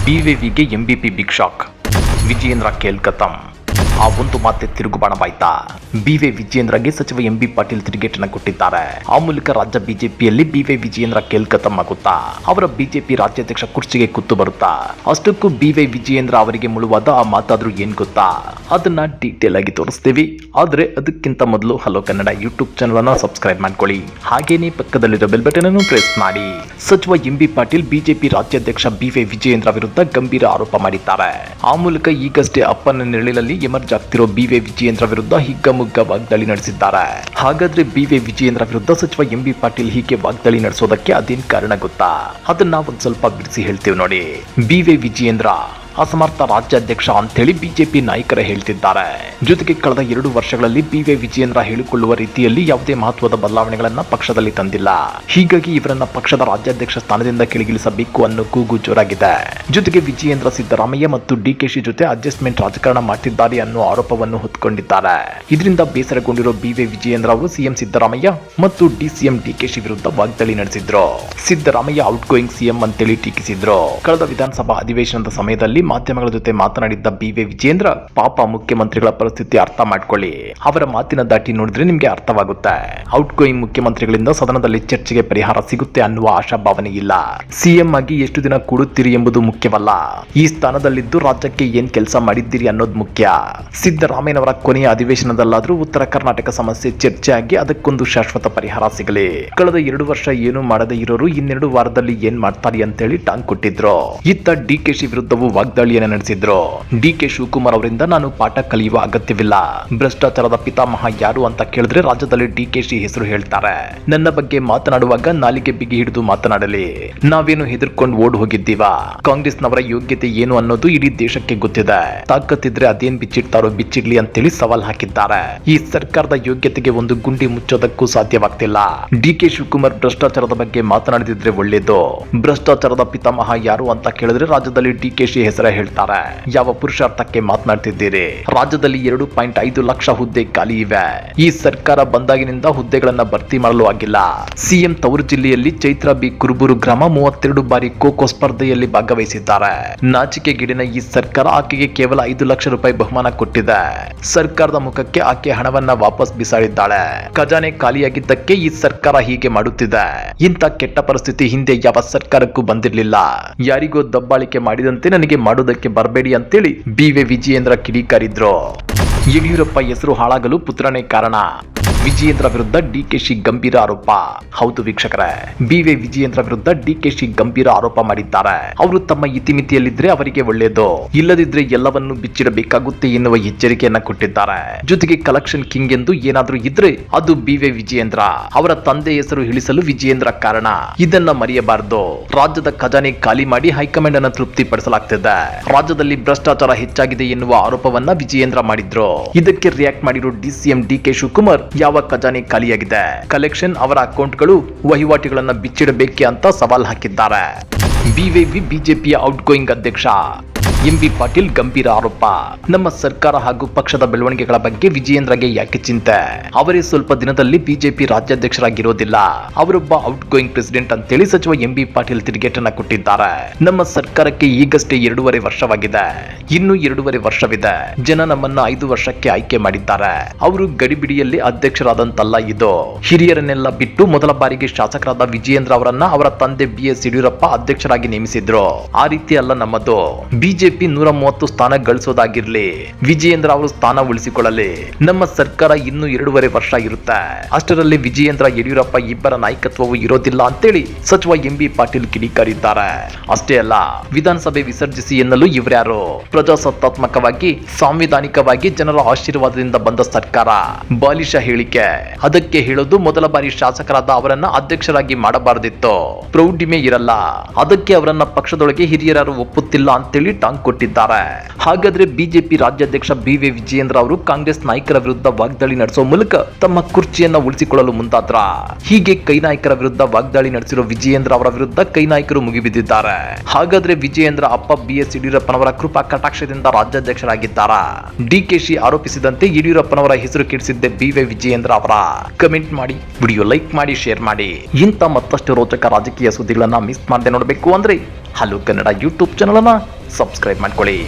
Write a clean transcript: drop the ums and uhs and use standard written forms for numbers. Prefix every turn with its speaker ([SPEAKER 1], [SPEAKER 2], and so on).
[SPEAKER 1] ಬಿವಿವಿಗೆ MBP big shock. Vijayendra ಕೇಲ್ಕತಂ. ಆ ಒಂದು ಮಾತೆ ತಿರುಗುಬಾಣವಾಯ್ತಾ? ಬಿವೈ ವಿಜಯೇಂದ್ರಗೆ ಸಚಿವ ಎಂಬಿ ಪಾಟೀಲ್ ತಿರುಗೇಟನ್ನು ಕೊಟ್ಟಿದ್ದಾರೆ. ಆ ಮೂಲಕ ರಾಜ್ಯ ಬಿಜೆಪಿಯಲ್ಲಿ ಬಿವೈ ವಿಜಯೇಂದ್ರ ಕೇಲ್ಕತಂ ಆಗುತ್ತಾ? ಅವರ ಬಿಜೆಪಿ ರಾಜ್ಯಾಧ್ಯಕ್ಷ ಕುರ್ಚಿಗೆ ಕುತ್ತು ಬರುತ್ತಾ? ಅಷ್ಟಕ್ಕೂ ಬಿವೈ ವಿಜಯೇಂದ್ರ ಅವರಿಗೆ ಮುಳುವಾದ ಆ ಮಾತಾದ್ರೂ ಏನ್ ಗೊತ್ತಾ? ಅದನ್ನ ಡೀಟೇಲ್ ಆಗಿ ತೋರಿಸ್ತೀವಿ. ಆದ್ರೆ ಅದಕ್ಕಿಂತ ಮೊದಲು ಹಲೋ ಕನ್ನಡ ಯೂಟ್ಯೂಬ್ ಚಾನಲ್ ಅನ್ನು ಸಬ್ಸ್ಕ್ರೈಬ್ ಮಾಡ್ಕೊಳ್ಳಿ. ಹಾಗೇನೇ ಪಕ್ಕದಲ್ಲಿರೋ ಬೆಲ್ ಬಟನ್ ಅನ್ನು ಪ್ರೆಸ್ ಮಾಡಿ. ಸಚಿವ ಎಂಬಿ ಪಾಟೀಲ್ ಬಿಜೆಪಿ ರಾಜ್ಯಾಧ್ಯಕ್ಷ ಬಿವೈ ವಿಜಯೇಂದ್ರ ವಿರುದ್ಧ ಗಂಭೀರ ಆರೋಪ ಮಾಡಿದ್ದಾರೆ. ಆ ಮೂಲಕ ಈಗಷ್ಟೇ ಅಪ್ಪನ ನೆರಳಿನಲ್ಲಿ ಎಮರ್ಜ್ ಆಗ್ತಿರೋ ಬಿವೈ ವಿಜಯೇಂದ್ರ ವಿರುದ್ಧ ಹಿಗ್ಗಮುಗ್ಗ ವಾಗ್ದಾಳಿ ನಡೆಸಿದ್ದಾರೆ. ಹಾಗಾದ್ರೆ ಬಿವೈ ವಿಜಯೇಂದ್ರ ವಿರುದ್ಧ ಸಚಿವ ಎಂಬಿ ಪಾಟೀಲ್ ಹೀಗೆ ವಾಗ್ದಾಳಿ ನಡೆಸೋದಕ್ಕೆ ಅದೇನ್ ಕಾರಣ ಗೊತ್ತಾ? ಅದನ್ನ ಒಂದ್ ಸ್ವಲ್ಪ ಬಿಡಿಸಿ ಹೇಳ್ತೀವಿ ನೋಡಿ. ಬಿವೈ ವಿಜಯೇಂದ್ರ ಅಸಮರ್ಥ ರಾಜ್ಯಾಧ್ಯಕ್ಷ ಅಂತೇಳಿ ಬಿಜೆಪಿ ನಾಯಕರೇ ಹೇಳ್ತಿದ್ದಾರೆ. ಜೊತೆಗೆ ಕಳೆದ 2 ವರ್ಷಗಳಲ್ಲಿ ಬಿವೈ ವಿಜಯೇಂದ್ರ ಹೇಳಿಕೊಳ್ಳುವ ರೀತಿಯಲ್ಲಿ ಯಾವುದೇ ಮಹತ್ವದ ಬದಲಾವಣೆಗಳನ್ನ ಪಕ್ಷದಲ್ಲಿ ತಂದಿಲ್ಲ. ಹೀಗಾಗಿ ಇವರನ್ನ ಪಕ್ಷದ ರಾಜ್ಯಾಧ್ಯಕ್ಷ ಸ್ಥಾನದಿಂದ ಕೆಳಗಿಳಿಸಬೇಕು ಅನ್ನೋ ಕೂಗು ಜೋರಾಗಿದೆ. ಜೊತೆಗೆ ವಿಜಯೇಂದ್ರ ಸಿದ್ದರಾಮಯ್ಯ ಮತ್ತು ಡಿಕೆಶಿ ಜೊತೆ ಅಡ್ಜಸ್ಟ್ಮೆಂಟ್ ರಾಜಕಾರಣ ಮಾಡ್ತಿದ್ದಾರೆ ಅನ್ನೋ ಆರೋಪವನ್ನು ಹೊತ್ಕೊಂಡಿದ್ದಾರೆ. ಇದರಿಂದ ಬೇಸರಗೊಂಡಿರೋ ಬಿವೈ ವಿಜಯೇಂದ್ರ ಅವರು ಸಿಎಂ ಸಿದ್ದರಾಮಯ್ಯ ಮತ್ತು ಡಿಸಿಎಂ ಡಿಕೆಶಿ ವಿರುದ್ಧ ವಾಗ್ದಾಳಿ ನಡೆಸಿದ್ರು. ಸಿದ್ದರಾಮಯ್ಯ ಔಟ್ ಗೋಯಿಂಗ್ ಸಿಎಂ ಅಂತೇಳಿ ಟೀಕಿಸಿದ್ರು. ಕಳೆದ ವಿಧಾನಸಭಾ ಅಧಿವೇಶನದ ಸಮಯದಲ್ಲಿ ಮಾಧ್ಯಮಗಳ ಜೊತೆ ಮಾತನಾಡಿದ್ದ ಬಿವೈ ವಿಜಯೇಂದ್ರ, ಪಾಪ ಮುಖ್ಯಮಂತ್ರಿಗಳ ಪರಿಸ್ಥಿತಿ ಅರ್ಥ ಮಾಡ್ಕೊಳ್ಳಿ, ಅವರ ಮಾತಿನ ದಾಟಿ ನೋಡಿದ್ರೆ ನಿಮ್ಗೆ ಅರ್ಥವಾಗುತ್ತೆ. ಔಟ್ ಗೋಯಿಂಗ್ ಮುಖ್ಯಮಂತ್ರಿಗಳಿಂದ ಸದನದಲ್ಲಿ ಚರ್ಚೆಗೆ ಪರಿಹಾರ ಸಿಗುತ್ತೆ ಅನ್ನುವ ಆಶಾಭಾವನೆ ಇಲ್ಲ. ಸಿಎಂ ಆಗಿ ಎಷ್ಟು ದಿನ ಕೂಡುತ್ತೀರಿ ಎಂಬುದು ಮುಖ್ಯವಲ್ಲ, ಈ ಸ್ಥಾನದಲ್ಲಿದ್ದು ರಾಜ್ಯಕ್ಕೆ ಏನ್ ಕೆಲಸ ಮಾಡಿದ್ದೀರಿ ಅನ್ನೋದು ಮುಖ್ಯ. ಸಿದ್ದರಾಮಯ್ಯನವರ ಕೊನೆಯ ಅಧಿವೇಶನದಲ್ಲಾದ್ರೂ ಉತ್ತರ ಕರ್ನಾಟಕ ಸಮಸ್ಯೆ ಚರ್ಚೆ ಆಗಿ ಅದಕ್ಕೊಂದು ಶಾಶ್ವತ ಪರಿಹಾರ ಸಿಗಲಿ. ಕಳೆದ 2 ವರ್ಷ ಏನು ಮಾಡದೇ ಇರೋರು ಇನ್ನೆರಡು ವಾರದಲ್ಲಿ ಏನ್ ಮಾಡ್ತಾರೆ ಅಂತೇಳಿ ಟಾಂಗ್ ಕೊಟ್ಟಿದ್ರು. ಇತ್ತ ಡಿಕೆಶಿ ವಿರುದ್ಧವೂ ವಾಗ್ದಾಳಿಯನ್ನು ನಡೆಸಿದ್ರು. ಡಿಕೆ ಶಿವಕುಮಾರ್ ಅವರಿಂದ ನಾನು ಪಾಠ ಕಲಿಯುವ ಅಗತ್ಯವಿಲ್ಲ, ಭ್ರಷ್ಟಾಚಾರದ ಪಿತಾಮಹ ಯಾರು ಅಂತ ಕೇಳಿದ್ರೆ ರಾಜ್ಯದಲ್ಲಿ ಡಿಕೆಶಿ ಹೆಸರು ಹೇಳ್ತಾರೆ. ನನ್ನ ಬಗ್ಗೆ ಮಾತನಾಡುವಾಗ ನಾಲಿಗೆ ಬಿಗಿ ಹಿಡಿದು ಮಾತನಾಡಲಿ, ನಾವೇನು ಹೆದರ್ಕೊಂಡು ಓಡ್ ಹೋಗಿದ್ದೀವಾ? ಕಾಂಗ್ರೆಸ್ನವರ ಯೋಗ್ಯತೆ ಏನು ಅನ್ನೋದು ಇಡೀ ದೇಶಕ್ಕೆ ಗೊತ್ತಿದೆ. ತಾಕತ್ತಿದ್ರೆ ಅದೇನ್ ಬಿಚ್ಚಿಡ್ತಾರೋ ಬಿಚ್ಚಿಡ್ಲಿ ಅಂತೇಳಿ ಸವಾಲ್ ಹಾಕಿದ್ದಾರೆ. ಈ ಸರ್ಕಾರದ ಯೋಗ್ಯತೆಗೆ ಒಂದು ಗುಂಡಿ ಮುಚ್ಚೋದಕ್ಕೂ ಸಾಧ್ಯವಾಗ್ತಿಲ್ಲ. ಡಿಕೆ ಶಿವಕುಮಾರ್ ಭ್ರಷ್ಟಾಚಾರದ ಬಗ್ಗೆ ಮಾತನಾಡಿದ್ರೆ ಒಳ್ಳೇದು. ಭ್ರಷ್ಟಾಚಾರದ ಪಿತಾಮಹ ಯಾರು ಅಂತ ಕೇಳಿದ್ರೆ ರಾಜ್ಯದಲ್ಲಿ ಡಿಕೆಶಿ ಹೆಸರ ಹೇಳ್ತಾರೆ. ಯಾವ ಪುರುಷಾರ್ಥಕ್ಕೆ ಮಾತನಾಡ್ತಿದ್ದೀರಿ? ರಾಜ್ಯದಲ್ಲಿ 2.5 ಲಕ್ಷ ಹುದ್ದೆ ಖಾಲಿ ಇವೆ. ಈ ಸರ್ಕಾರ ಬಂದಾಗಿನಿಂದ ಹುದ್ದೆಗಳನ್ನ ಭರ್ತಿ ಮಾಡಲು ಆಗಿಲ್ಲ. ಸಿಎಂ ತವರು ಜಿಲ್ಲೆಯಲ್ಲಿ ಚೈತ್ರ ಬಿ ಕುರುಬೂರು ಗ್ರಾಮ 32 ಬಾರಿ ಖೋಖೋ ಸ್ಪರ್ಧೆಯಲ್ಲಿ ಭಾಗವಹಿಸಿದ್ದಾರೆ. ನಾಚಿಕೆಗೇಡಿನ ಈ ಸರ್ಕಾರ ಆಕೆಗೆ ಕೇವಲ 5 ಲಕ್ಷ ರೂಪಾಯಿ ಬಹುಮಾನ ಕೊಟ್ಟಿದೆ. ಸರ್ಕಾರದ ಮುಖಕ್ಕೆ ಆಕೆ ಹಣವನ್ನ ವಾಪಸ್ ಬಿಸಾಡಿದ್ದಾಳೆ. ಖಜಾನೆ ಖಾಲಿಯಾಗಿದ್ದಕ್ಕೆ ಈ ಸರ್ಕಾರ ಹೀಗೆ ಮಾಡುತ್ತಿದೆ. ಇಂಥ ಕೆಟ್ಟ ಪರಿಸ್ಥಿತಿ ಹಿಂದೆ ಯಾವ ಸರ್ಕಾರಕ್ಕೂ ಬಂದಿರಲಿಲ್ಲ. ಯಾರಿಗೋ ದಬ್ಬಾಳಿಕೆ ಮಾಡಿದಂತೆ ನನಗೆ ಮಾಡೋದಕ್ಕೆ ಬರಬೇಡಿ ಅಂತೇಳಿ ಬಿವೈ ವಿಜಯೇಂದ್ರ ಕಿಡಿಕಾರಿದ್ರು. ಯಡಿಯೂರಪ್ಪ ಹೆಸರು ಹಾಳಾಗಲು ಪುತ್ರನೇ ಕಾರಣ. ವಿಜಯೇಂದ್ರ ವಿರುದ್ಧ ಡಿಕೆಶಿ ಗಂಭೀರ ಆರೋಪ. ಹೌದು ವೀಕ್ಷಕರೇ, ಬಿವೈ ವಿಜಯೇಂದ್ರ ವಿರುದ್ಧ ಡಿಕೆಶಿ ಗಂಭೀರ ಆರೋಪ ಮಾಡಿದ್ದಾರೆ. ಅವರು ತಮ್ಮ ಇತಿಮಿತಿಯಲ್ಲಿದ್ರೆ ಅವರಿಗೆ ಒಳ್ಳೆಯದು, ಇಲ್ಲದಿದ್ರೆ ಎಲ್ಲವನ್ನೂ ಬಿಚ್ಚಿಡಬೇಕಾಗುತ್ತೆ ಎನ್ನುವ ಎಚ್ಚರಿಕೆಯನ್ನ ಕೊಟ್ಟಿದ್ದಾರೆ. ಜೊತೆಗೆ ಕಲೆಕ್ಷನ್ ಕಿಂಗ್ ಎಂದು ಏನಾದ್ರೂ ಇದ್ರೆ ಅದು ಬಿವೈ ವಿಜಯೇಂದ್ರ. ಅವರ ತಂದೆ ಹೆಸರು ಇಳಿಸಲು ವಿಜಯೇಂದ್ರ ಕಾರಣ. ಇದನ್ನ ಮರೆಯಬಾರದು. ರಾಜ್ಯದ ಖಜಾನೆ ಖಾಲಿ ಮಾಡಿ ಹೈಕಮಾಂಡ್ ಅನ್ನು ತೃಪ್ತಿಪಡಿಸಲಾಗ್ತಿದೆ. ರಾಜ್ಯದಲ್ಲಿ ಭ್ರಷ್ಟಾಚಾರ ಹೆಚ್ಚಾಗಿದೆ ಎನ್ನುವ ಆರೋಪವನ್ನ ವಿಜಯೇಂದ್ರ ಮಾಡಿದ್ರು. ಇದಕ್ಕೆ ರಿಯಾಕ್ಟ್ ಮಾಡಿರೋ ಡಿಸಿಎಂ ಡಿಕೆ ಶಿವಕುಮಾರ್, ಯಾವ ಖಜಾನೆ ಖಾಲಿಯಾಗಿದೆ, ಕಲೆಕ್ಷನ್ ಅವರ ಅಕೌಂಟ್ಗಳು ವಹಿವಾಟುಗಳನ್ನ ಬಿಚ್ಚಿಡಬೇಕೆ ಅಂತ ಸವಾಲ್ ಹಾಕಿದ್ದಾರೆ. ಬಿವೈವಿ ಬಿಜೆಪಿಯ ಔಟ್ ಗೋಯಿಂಗ್ ಅಧ್ಯಕ್ಷ ಎಂಬಿ ಪಾಟೀಲ್ ಗಂಭೀರ ಆರೋಪ. ನಮ್ಮ ಸರ್ಕಾರ ಹಾಗೂ ಪಕ್ಷದ ಬೆಳವಣಿಗೆಗಳ ಬಗ್ಗೆ ವಿಜಯೇಂದ್ರಗೆ ಯಾಕೆ ಚಿಂತೆ? ಅವರೇ ಸ್ವಲ್ಪ ದಿನದಲ್ಲಿ ಬಿಜೆಪಿ ರಾಜ್ಯಾಧ್ಯಕ್ಷರಾಗಿರೋದಿಲ್ಲ. ಅವರೊಬ್ಬ ಔಟ್ ಗೋಯಿಂಗ್ ಪ್ರೆಸಿಡೆಂಟ್ ಅಂತೇಳಿ ಸಚಿವ ಎಂಬಿ ಪಾಟೀಲ್ ತಿರುಗೇಟನ್ನ ಕೊಟ್ಟಿದ್ದಾರೆ. ನಮ್ಮ ಸರ್ಕಾರಕ್ಕೆ ಈಗಷ್ಟೇ 2.5 ವರ್ಷವಾಗಿದೆ, ಇನ್ನು 2.5 ವರ್ಷವಿದೆ. ಜನ ನಮ್ಮನ್ನ 5 ವರ್ಷಕ್ಕೆ ಆಯ್ಕೆ ಮಾಡಿದ್ದಾರೆ. ಅವರು ಗಡಿಬಿಡಿಯಲ್ಲಿ ಅಧ್ಯಕ್ಷರಾದಂತಲ್ಲ ಇದು. ಹಿರಿಯರನ್ನೆಲ್ಲ ಬಿಟ್ಟು ಮೊದಲ ಬಾರಿಗೆ ಶಾಸಕರಾದ ವಿಜಯೇಂದ್ರ ಅವರನ್ನ ಅವರ ತಂದೆ BS ಯಡಿಯೂರಪ್ಪ ಅಧ್ಯಕ್ಷರಾಗಿ ನೇಮಿಸಿದ್ರು. ಆ ರೀತಿ ಅಲ್ಲ ನಮ್ಮದು. ಬಿಜೆಪಿ 130 ಸ್ಥಾನ ಗಳಿಸೋದಾಗಿರ್ಲಿ, ವಿಜಯೇಂದ್ರ ಅವರು ಸ್ಥಾನ ಉಳಿಸಿಕೊಳ್ಳಲಿ. ನಮ್ಮ ಸರ್ಕಾರ ಇನ್ನು 2.5 ವರ್ಷ ಇರುತ್ತೆ. ಅಷ್ಟರಲ್ಲಿ ವಿಜಯೇಂದ್ರ ಯಡಿಯೂರಪ್ಪ ಇಬ್ಬರ ನಾಯಕತ್ವವು ಇರೋದಿಲ್ಲ ಅಂತೇಳಿ ಸಚಿವ ಎಂಬಿ ಪಾಟೀಲ್ ಕಿಡಿಕಾರಿದ್ದಾರೆ. ಅಷ್ಟೇ ಅಲ್ಲ, ವಿಧಾನಸಭೆ ವಿಸರ್ಜಿಸಿ ಎನ್ನಲು ಇವರ್ಯಾರು? ಪ್ರಜಾಸತ್ತಾತ್ಮಕವಾಗಿ ಸಾಂವಿಧಾನಿಕವಾಗಿ ಜನರ ಆಶೀರ್ವಾದದಿಂದ ಬಂದ ಸರ್ಕಾರ. ಬಾಲಿಶ ಹೇಳಿಕೆ. ಅದಕ್ಕೆ ಹೇಳೋದು ಮೊದಲ ಬಾರಿ ಶಾಸಕರಾದ ಅವರನ್ನ ಅಧ್ಯಕ್ಷರಾಗಿ ಮಾಡಬಾರದಿತ್ತು. ಪ್ರೌಢಿಮೆ ಇರಲ್ಲ. ಅದಕ್ಕೆ ಅವರನ್ನ ಪಕ್ಷದೊಳಗೆ ಹಿರಿಯರು ಒಪ್ಪುತ್ತಿಲ್ಲ ಅಂತೇಳಿ ಟಾಂಗ್ ಕೊಟ್ಟಿದ್ದಾರೆ. ಹಾಗಾದ್ರೆ ಬಿಜೆಪಿ ರಾಜ್ಯಾಧ್ಯಕ್ಷ ಬಿವೈ ವಿಜಯೇಂದ್ರ ಅವರು ಕಾಂಗ್ರೆಸ್ ನಾಯಕರ ವಿರುದ್ಧ ವಾಗ್ದಾಳಿ ನಡೆಸುವ ಮೂಲಕ ತಮ್ಮ ಕುರ್ಚಿಯನ್ನ ಉಳಿಸಿಕೊಳ್ಳಲು ಮುಂದಾದ್ರ? ಹೀಗೆ ಕೈ ನಾಯಕರ ವಿರುದ್ಧ ವಾಗ್ದಾಳಿ ನಡೆಸಿರೋ ವಿಜಯೇಂದ್ರ ಅವರ ವಿರುದ್ಧ ಕೈ ನಾಯಕರು ಮುಗಿಬಿದ್ದಿದ್ದಾರೆ. ಹಾಗಾದ್ರೆ ವಿಜಯೇಂದ್ರ ಅಪ್ಪ BS ಯಡಿಯೂರಪ್ಪನವರ ಕೃಪಾ ಕಟಾಕ್ಷದಿಂದ ರಾಜ್ಯಾಧ್ಯಕ್ಷರಾಗಿದ್ದಾರಾ? ಡಿಕೆಶಿ ಆರೋಪಿಸಿದಂತೆ ಯಡಿಯೂರಪ್ಪನವರ ಹೆಸರು ಕೆಡಿಸಿದ್ದೆ ಬಿವೈ ವಿಜಯೇಂದ್ರ ಅವರ? ಕಮೆಂಟ್ ಮಾಡಿ, ವಿಡಿಯೋ ಲೈಕ್ ಮಾಡಿ, ಶೇರ್ ಮಾಡಿ. ಇಂಥ ಮತ್ತಷ್ಟು ರೋಚಕ ರಾಜಕೀಯ ಸುದ್ದಿಗಳನ್ನ ಮಿಸ್ ಮಾಡದೆ ನೋಡಬೇಕು ಅಂದ್ರೆ ಹಲೋ ಕನ್ನಡ ಯೂಟ್ಯೂಬ್ ಚಾನಲ್ ಅನ್ನ ಸಬ್ಸ್ಕ್ರೈಬ್ ಮಾಡ್ಕೊಳ್ಳಿ.